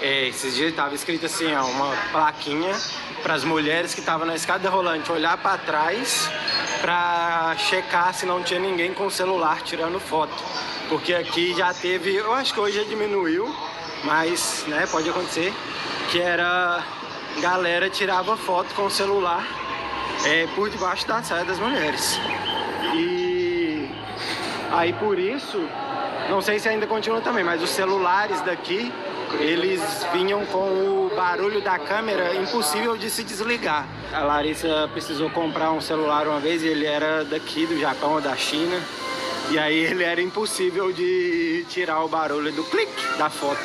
Esses dias estava escrito assim, ó, uma plaquinha para as mulheres que estavam na escada rolante olhar para trás para checar se não tinha ninguém com o celular tirando foto. Porque aqui já teve, eu acho que hoje já diminuiu, mas né, pode acontecer, que era galera tirava foto com o celular por debaixo da saia das mulheres. E aí por isso, não sei se ainda continua também, mas os celulares daqui, eles vinham com o barulho da câmera impossível de se desligar. A Larissa precisou comprar um celular uma vez e ele era daqui do Japão ou da China. E aí ele era impossível de tirar o barulho do clique da foto.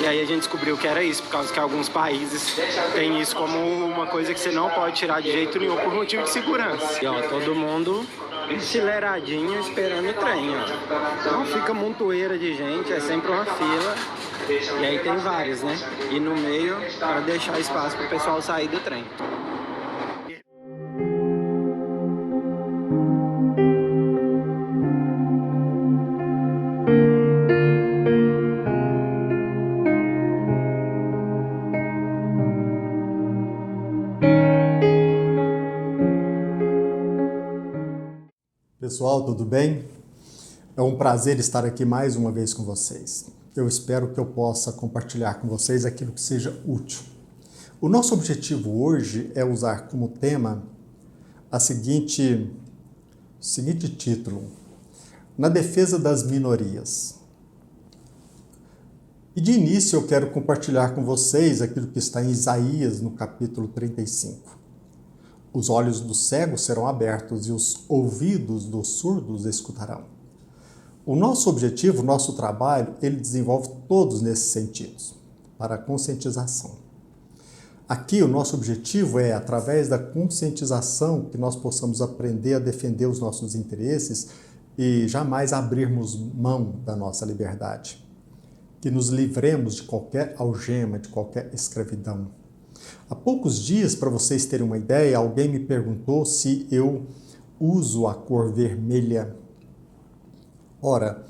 E aí a gente descobriu que era isso, por causa que alguns países têm isso como uma coisa que você não pode tirar de jeito nenhum por motivo de segurança. E ó, todo mundo enfileiradinho esperando o trem, ó. Não fica montoeira de gente, é sempre uma fila. E aí tem vários, né? E no meio, para deixar espaço para o pessoal sair do trem. Pessoal, tudo bem? É um prazer estar aqui mais uma vez com vocês. Eu espero que eu possa compartilhar com vocês aquilo que seja útil. O nosso objetivo hoje é usar como tema o seguinte título: Na defesa das minorias. E de início eu quero compartilhar com vocês aquilo que está em Isaías, no capítulo 35. Os olhos dos cegos serão abertos e os ouvidos dos surdos escutarão. O nosso objetivo, o nosso trabalho, ele desenvolve todos nesses sentidos, para a conscientização. Aqui o nosso objetivo é, através da conscientização, que nós possamos aprender a defender os nossos interesses e jamais abrirmos mão da nossa liberdade. Que nos livremos de qualquer algema, de qualquer escravidão. Há poucos dias, para vocês terem uma ideia, alguém me perguntou se eu uso a cor vermelha. Ora,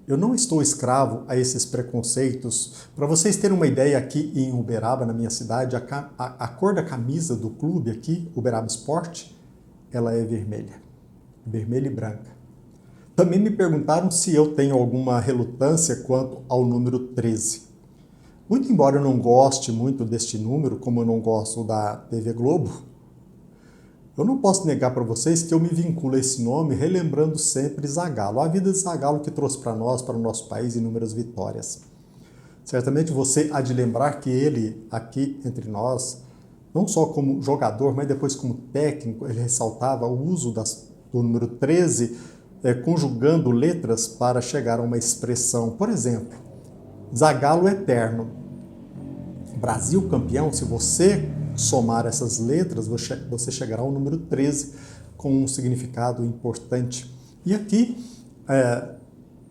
eu não estou escravo a esses preconceitos. Para vocês terem uma ideia, aqui em Uberaba, na minha cidade, a cor da camisa do clube aqui, Uberaba Sport, ela é vermelha. Vermelha e branca. Também me perguntaram se eu tenho alguma relutância quanto ao número 13. Muito embora eu não goste muito deste número, como eu não gosto da TV Globo, eu não posso negar para vocês que eu me vinculo a esse nome relembrando sempre Zagallo. A vida de Zagallo que trouxe para nós, para o nosso país, inúmeras vitórias. Certamente você há de lembrar que ele, aqui entre nós, não só como jogador, mas depois como técnico, ele ressaltava o uso do número 13, conjugando letras para chegar a uma expressão. Por exemplo, Zagallo eterno. Brasil campeão, se você somar essas letras, você chegará ao número 13 com um significado importante. E aqui,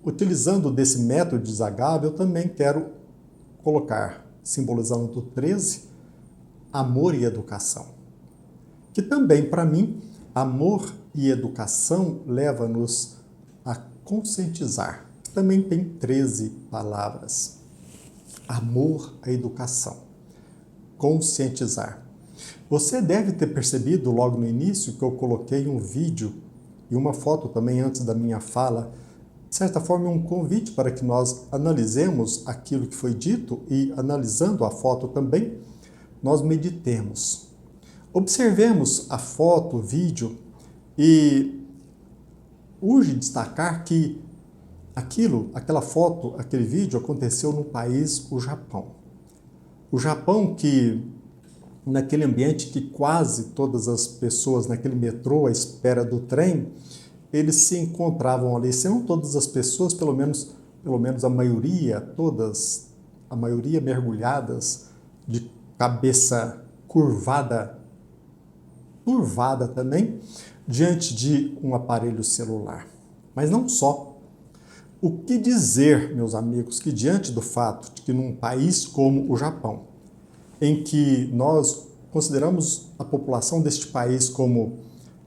utilizando desse método de Zagallo, eu também quero colocar, simbolizando o 13, amor e educação. Que também, para mim, amor e educação leva-nos a conscientizar. Também tem 13 palavras. Amor à educação. Conscientizar. Você deve ter percebido logo no início que eu coloquei um vídeo e uma foto também antes da minha fala. De certa forma, é um convite para que nós analisemos aquilo que foi dito e, analisando a foto também, nós meditemos. Observemos a foto, o vídeo e urge destacar que aquela foto, aquele vídeo aconteceu no país, o Japão. O Japão que, naquele ambiente que quase todas as pessoas naquele metrô à espera do trem, eles se encontravam ali, se não todas as pessoas, pelo menos a maioria, a maioria mergulhadas, de cabeça curvada também, diante de um aparelho celular. Mas não só. O que dizer, meus amigos, que diante do fato de que num país como o Japão, em que nós consideramos a população deste país como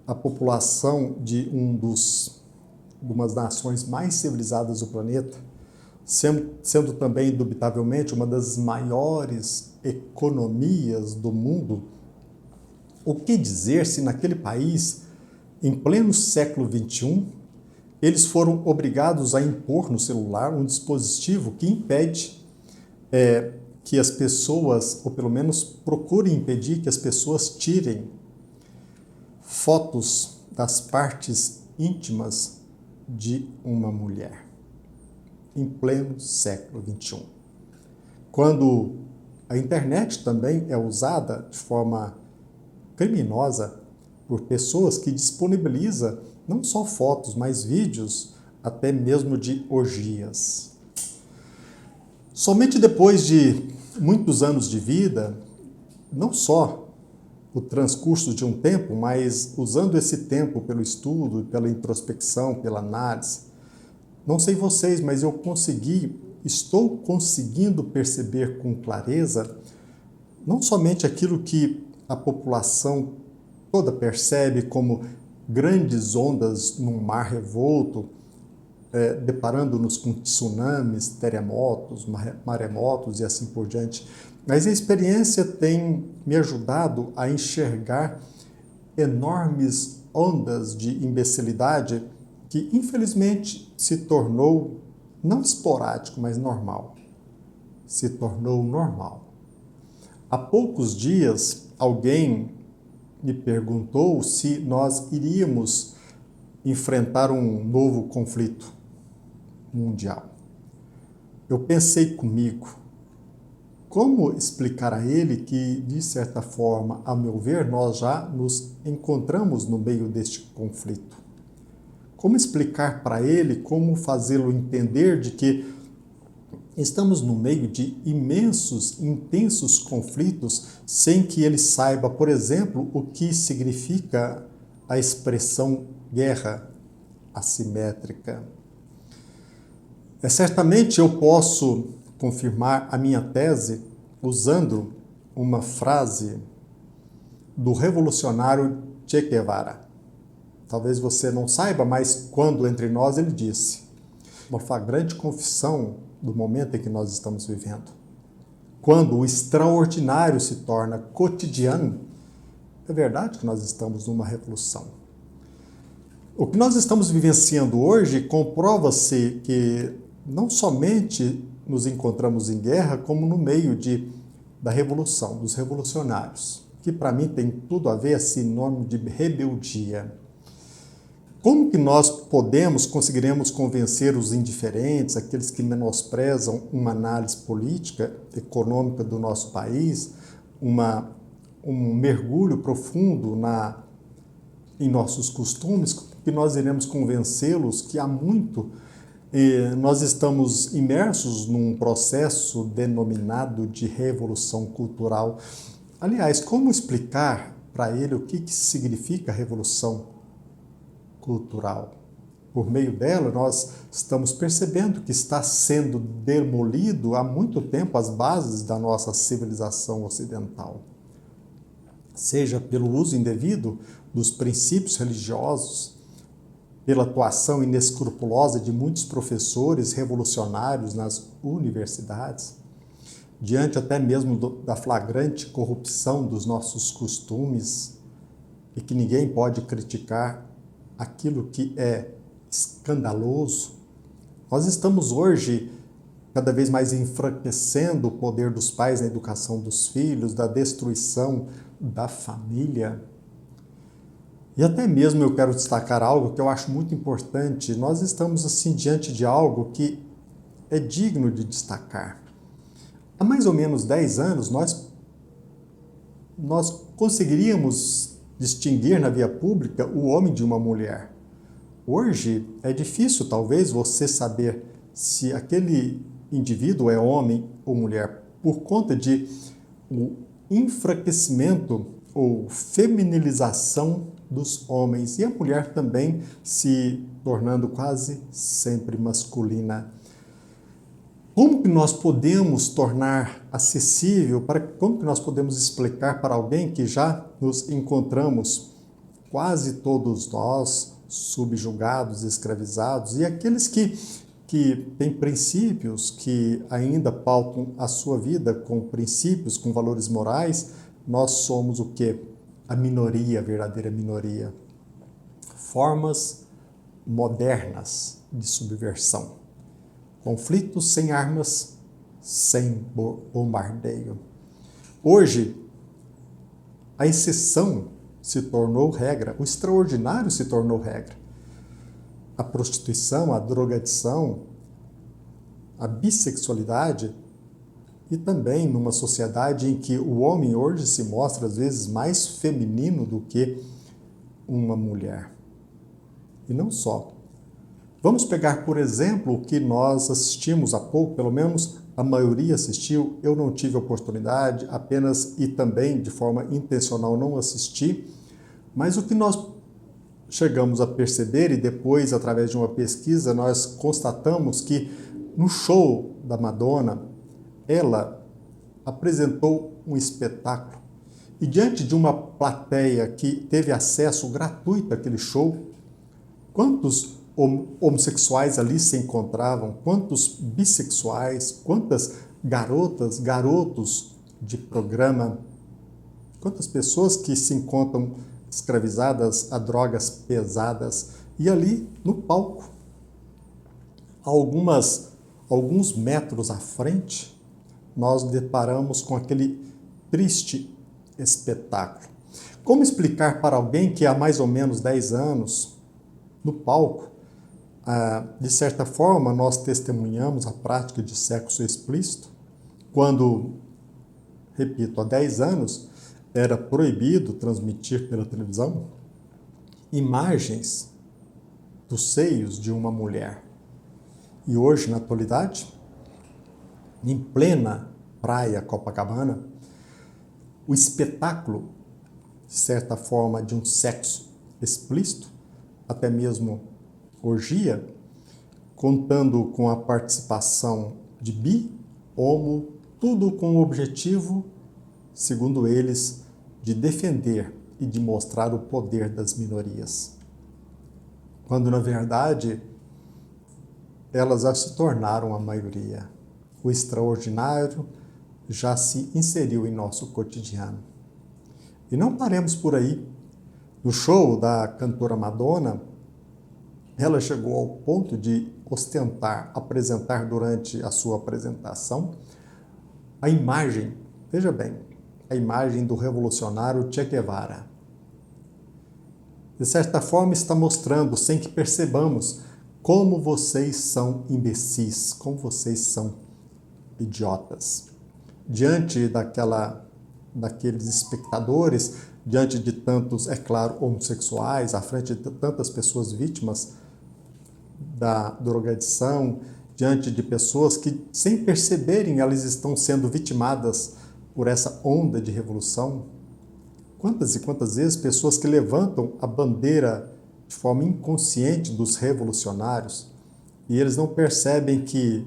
a população de uma das nações mais civilizadas do planeta, sendo também, indubitavelmente, uma das maiores economias do mundo, o que dizer se naquele país, em pleno século XXI, eles foram obrigados a impor no celular um dispositivo que impede que as pessoas, ou pelo menos procurem impedir que as pessoas tirem fotos das partes íntimas de uma mulher, em pleno século XXI. Quando a internet também é usada de forma criminosa por pessoas que disponibilizam não só fotos, mas vídeos, até mesmo de orgias. Somente depois de muitos anos de vida, não só o transcurso de um tempo, mas usando esse tempo pelo estudo, pela introspecção, pela análise, não sei vocês, mas estou conseguindo perceber com clareza não somente aquilo que a população toda percebe como grandes ondas num mar revolto, deparando-nos com tsunamis, terremotos, maremotos e assim por diante. Mas a experiência tem me ajudado a enxergar enormes ondas de imbecilidade que, infelizmente, se tornou não esporádico, mas normal. Se tornou normal. Há poucos dias, alguém me perguntou se nós iríamos enfrentar um novo conflito mundial. Eu pensei comigo, como explicar a ele que, de certa forma, a meu ver, nós já nos encontramos no meio deste conflito? Como explicar para ele, como fazê-lo entender de que estamos no meio de imensos, intensos conflitos sem que ele saiba, por exemplo, o que significa a expressão guerra assimétrica? Certamente eu posso confirmar a minha tese usando uma frase do revolucionário Che Guevara. Talvez você não saiba, mas quando entre nós ele disse, uma flagrante confissão do momento em que nós estamos vivendo. Quando o extraordinário se torna cotidiano, é verdade que nós estamos numa revolução. O que nós estamos vivenciando hoje comprova-se que não somente nos encontramos em guerra, como no meio da revolução, dos revolucionários, que para mim tem tudo a ver, é sinônimo de rebeldia. Como que nós conseguiremos convencer os indiferentes, aqueles que menosprezam uma análise política, econômica do nosso país, um mergulho profundo em nossos costumes, que nós iremos convencê-los que há muito nós estamos imersos num processo denominado de revolução cultural. Aliás, como explicar para ele o que significa revolução cultural? Por meio dela, nós estamos percebendo que está sendo demolido há muito tempo as bases da nossa civilização ocidental. Seja pelo uso indevido dos princípios religiosos, pela atuação inescrupulosa de muitos professores revolucionários nas universidades, diante até mesmo da flagrante corrupção dos nossos costumes, e que ninguém pode criticar aquilo que é escandaloso, nós estamos hoje cada vez mais enfraquecendo o poder dos pais na educação dos filhos, da destruição da família. E até mesmo eu quero destacar algo que eu acho muito importante. Nós estamos assim diante de algo que é digno de destacar. Há mais ou menos 10 anos, nós conseguiríamos distinguir na via pública o homem de uma mulher. Hoje é difícil, talvez, você saber se aquele indivíduo é homem ou mulher, por conta de o enfraquecimento ou feminilização dos homens, e a mulher também se tornando quase sempre masculina. Como que nós podemos tornar acessível, como que nós podemos explicar para alguém que já nos encontramos, quase todos nós, subjugados, escravizados, e aqueles que que tem princípios que ainda pautam a sua vida com princípios, com valores morais, nós somos o quê? A minoria, a verdadeira minoria. Formas modernas de subversão. Conflitos sem armas, sem bombardeio. Hoje, a exceção se tornou regra, o extraordinário se tornou regra. A prostituição, a drogadição, a bissexualidade e também numa sociedade em que o homem hoje se mostra às vezes mais feminino do que uma mulher. E não só. Vamos pegar, por exemplo, o que nós assistimos há pouco, pelo menos a maioria assistiu, eu não tive oportunidade, apenas e também de forma intencional não assisti, mas o que nós chegamos a perceber e depois, através de uma pesquisa, nós constatamos que no show da Madonna, ela apresentou um espetáculo e diante de uma plateia que teve acesso gratuito àquele show, quantos homossexuais ali se encontravam, quantos bissexuais, quantas garotas, garotos de programa, quantas pessoas que se encontram escravizadas a drogas pesadas, e ali no palco, alguns metros à frente, nós deparamos com aquele triste espetáculo. Como explicar para alguém que há mais ou menos 10 anos, no palco, de certa forma, nós testemunhamos a prática de sexo explícito, quando, repito, há 10 anos, era proibido transmitir pela televisão imagens dos seios de uma mulher. E hoje, na atualidade, em plena praia Copacabana, o espetáculo, de certa forma, de um sexo explícito, até mesmo orgia, contando com a participação de bi, homo, tudo com o objetivo, segundo eles, de defender e de mostrar o poder das minorias. Quando, na verdade, elas já se tornaram a maioria. O extraordinário já se inseriu em nosso cotidiano. E não paremos por aí. No show da cantora Madonna, ela chegou ao ponto de ostentar, apresentar durante a sua apresentação a imagem, veja bem, a imagem do revolucionário Che Guevara. De certa forma, está mostrando, sem que percebamos, como vocês são imbecis, como vocês são idiotas. Diante daqueles espectadores, diante de tantos, é claro, homossexuais, à frente de tantas pessoas vítimas da drogadição, diante de pessoas que, sem perceberem, elas estão sendo vitimadas por essa onda de revolução. Quantas e quantas vezes pessoas que levantam a bandeira de forma inconsciente dos revolucionários e eles não percebem que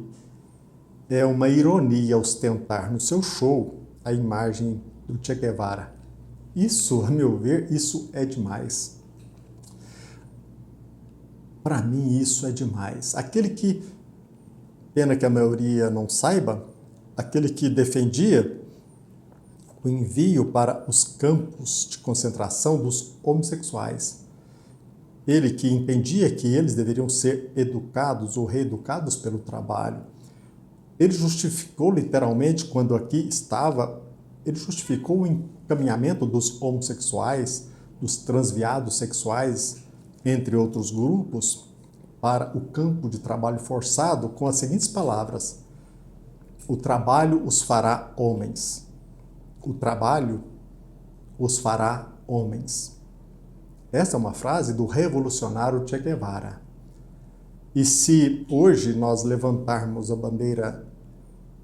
é uma ironia ostentar no seu show a imagem do Che Guevara. Isso, a meu ver, isso é demais. Para mim, isso é demais. Aquele que, pena que a maioria não saiba, aquele que defendia o envio para os campos de concentração dos homossexuais, ele que entendia que eles deveriam ser educados ou reeducados pelo trabalho, ele justificou literalmente, quando aqui estava, ele justificou o encaminhamento dos homossexuais, dos transviados sexuais, entre outros grupos, para o campo de trabalho forçado com as seguintes palavras: o trabalho os fará homens. O trabalho os fará homens. Essa é uma frase do revolucionário Che Guevara. E se hoje nós levantarmos a bandeira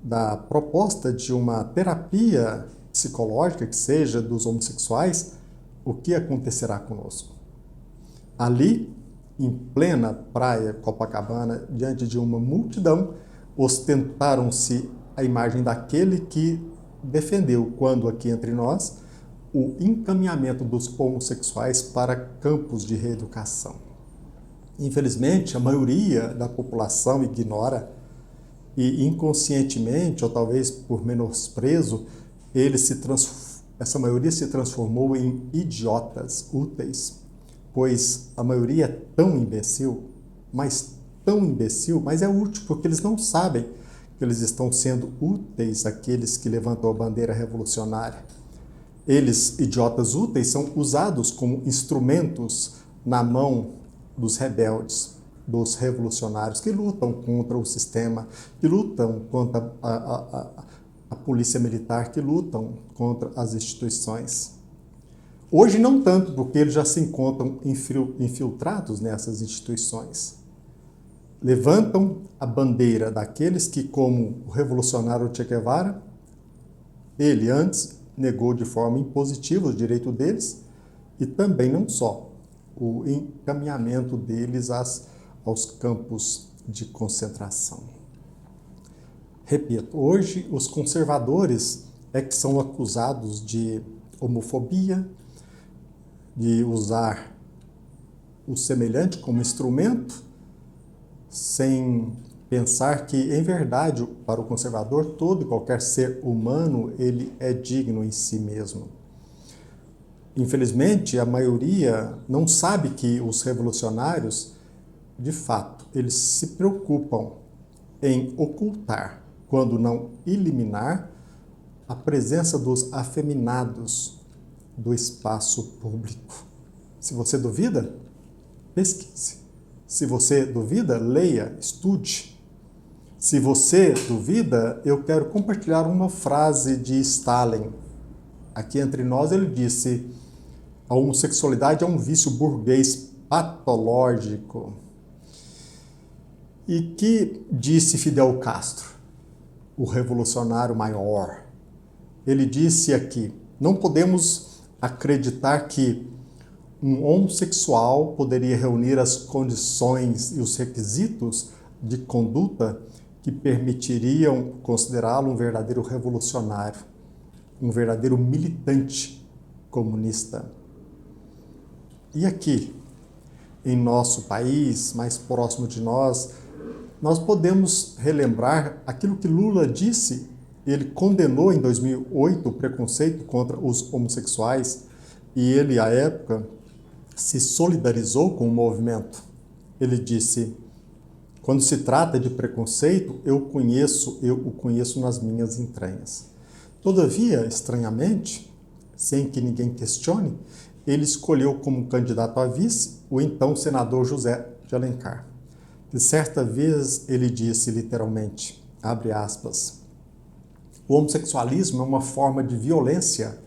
da proposta de uma terapia psicológica que seja dos homossexuais, o que acontecerá conosco? Ali, em plena praia Copacabana, diante de uma multidão, ostentaram-se a imagem daquele que defendeu, quando aqui entre nós, o encaminhamento dos homossexuais para campos de reeducação. Infelizmente, a maioria da população ignora e inconscientemente, ou talvez por menosprezo, essa maioria se transformou em idiotas úteis, pois a maioria é tão imbecil, mas é útil porque eles não sabem que eles estão sendo úteis àqueles que levantam a bandeira revolucionária. Eles, idiotas úteis, são usados como instrumentos na mão dos rebeldes, dos revolucionários que lutam contra o sistema, que lutam contra a polícia militar, que lutam contra as instituições. Hoje não tanto, porque eles já se encontram infiltrados nessas instituições. Levantam a bandeira daqueles que, como o revolucionário Che Guevara, ele antes negou de forma impositiva os direitos deles e também não só o encaminhamento deles aos campos de concentração. Repito, hoje os conservadores é que são acusados de homofobia, de usar o semelhante como instrumento, sem pensar que, em verdade, para o conservador, todo e qualquer ser humano, ele é digno em si mesmo. Infelizmente, a maioria não sabe que os revolucionários, de fato, eles se preocupam em ocultar, quando não eliminar, a presença dos afeminados do espaço público. Se você duvida, pesquise. Se você duvida, leia, estude. Se você duvida, eu quero compartilhar uma frase de Stalin. Aqui entre nós ele disse: a homossexualidade é um vício burguês patológico. E que disse Fidel Castro, o revolucionário maior? Ele disse aqui: não podemos acreditar que um homossexual poderia reunir as condições e os requisitos de conduta que permitiriam considerá-lo um verdadeiro revolucionário, um verdadeiro militante comunista. E aqui, em nosso país, mais próximo de nós podemos relembrar aquilo que Lula disse. Ele condenou em 2008 o preconceito contra os homossexuais e ele, à época, se solidarizou com o movimento. Ele disse: quando se trata de preconceito, eu o conheço nas minhas entranhas. Todavia, estranhamente, sem que ninguém questione, ele escolheu como candidato a vice o então senador José de Alencar. E certa vez ele disse literalmente, abre aspas, o homossexualismo é uma forma de violência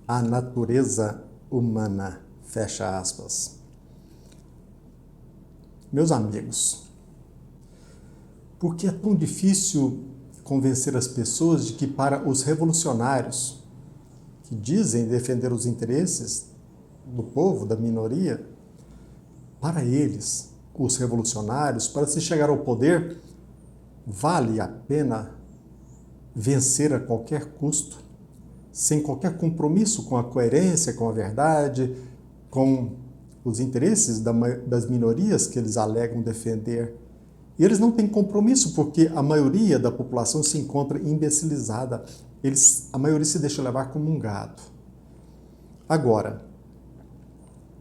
à natureza humana, fecha aspas. Meus amigos, por que é tão difícil convencer as pessoas de que para os revolucionários, que dizem defender os interesses do povo, da minoria, para eles, os revolucionários, para se chegar ao poder, vale a pena vencer a qualquer custo, sem qualquer compromisso com a coerência, com a verdade, com os interesses das minorias que eles alegam defender. E eles não têm compromisso porque a maioria da população se encontra imbecilizada. A maioria se deixa levar como um gado. Agora,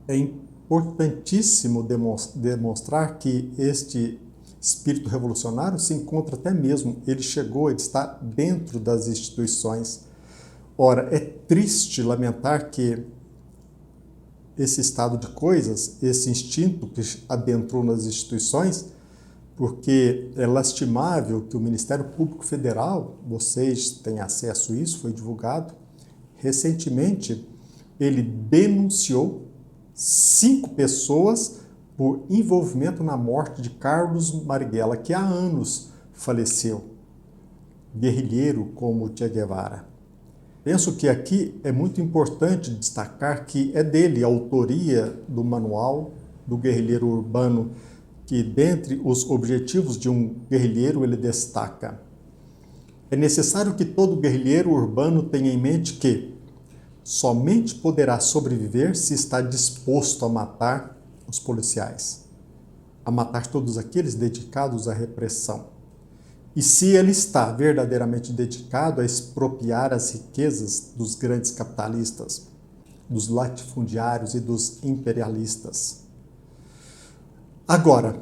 é importantíssimo demonstrar que este espírito revolucionário se encontra até mesmo, ele está dentro das instituições. Ora, é triste lamentar que esse estado de coisas, esse instinto que adentrou nas instituições, porque é lastimável que o Ministério Público Federal, vocês têm acesso a isso, foi divulgado, recentemente ele denunciou 5 pessoas por envolvimento na morte de Carlos Marighella, que há anos faleceu, guerrilheiro como Che Guevara. Penso que aqui é muito importante destacar que é dele a autoria do manual do guerrilheiro urbano, que dentre os objetivos de um guerrilheiro ele destaca: é necessário que todo guerrilheiro urbano tenha em mente que somente poderá sobreviver se está disposto a matar os policiais. a matar todos aqueles dedicados à repressão. E se ele está verdadeiramente dedicado a expropriar as riquezas dos grandes capitalistas, dos latifundiários e dos imperialistas. Agora,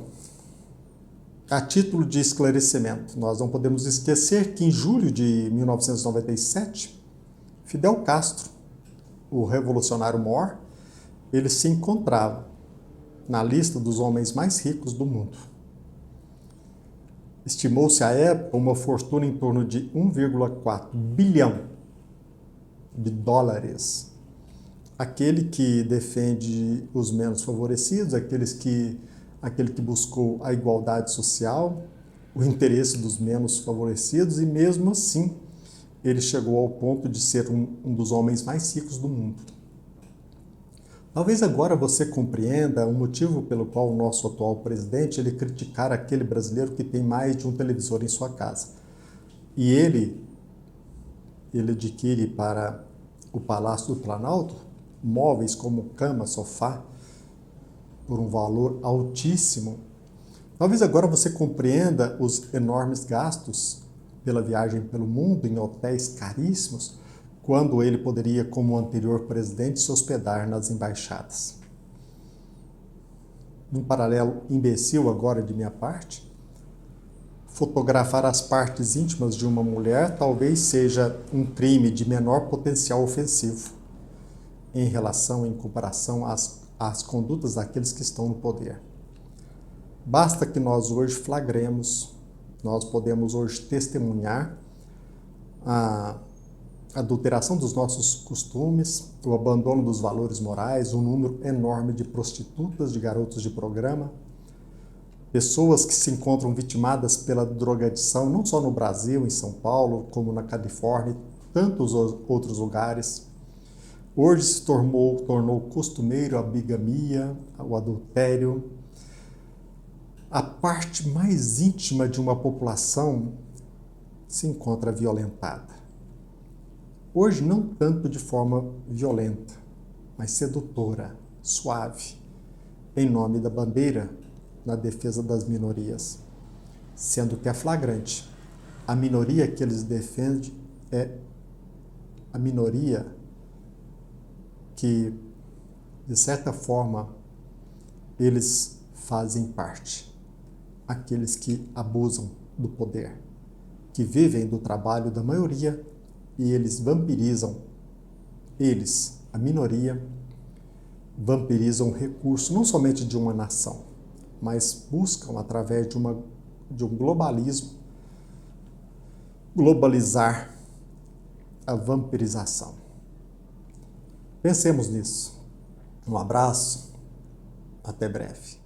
a título de esclarecimento, nós não podemos esquecer que em julho de 1997, Fidel Castro, o revolucionário mor, ele se encontrava na lista dos homens mais ricos do mundo. Estimou-se à época uma fortuna em torno de 1,4 bilhão de dólares. Aquele que defende os menos favorecidos, aquele que buscou a igualdade social, o interesse dos menos favorecidos, e mesmo assim ele chegou ao ponto de ser um dos homens mais ricos do mundo. Talvez agora você compreenda o motivo pelo qual o nosso atual presidente ele criticar aquele brasileiro que tem mais de um televisor em sua casa. E ele adquire para o Palácio do Planalto móveis como cama, sofá, por um valor altíssimo. Talvez agora você compreenda os enormes gastos pela viagem pelo mundo em hotéis caríssimos, quando ele poderia, como o anterior presidente, se hospedar nas embaixadas. Um paralelo imbecil agora de minha parte, fotografar as partes íntimas de uma mulher talvez seja um crime de menor potencial ofensivo em comparação às condutas daqueles que estão no poder. Basta que nós hoje flagremos, nós podemos hoje testemunhar a adulteração dos nossos costumes, o abandono dos valores morais, um número enorme de prostitutas, de garotos de programa, pessoas que se encontram vitimadas pela drogadição, não só no Brasil, em São Paulo, como na Califórnia e tantos outros lugares. Hoje se tornou costumeiro a bigamia, o adultério. A parte mais íntima de uma população se encontra violentada. Hoje não tanto de forma violenta, mas sedutora, suave, em nome da bandeira, na defesa das minorias. Sendo que é flagrante, a minoria que eles defendem é a minoria que, de certa forma, eles fazem parte. Aqueles que abusam do poder, que vivem do trabalho da maioria e eles vampirizam, a minoria, vampirizam o recurso não somente de uma nação, mas buscam, através de um globalismo, globalizar a vampirização. Pensemos nisso. Um abraço, até breve.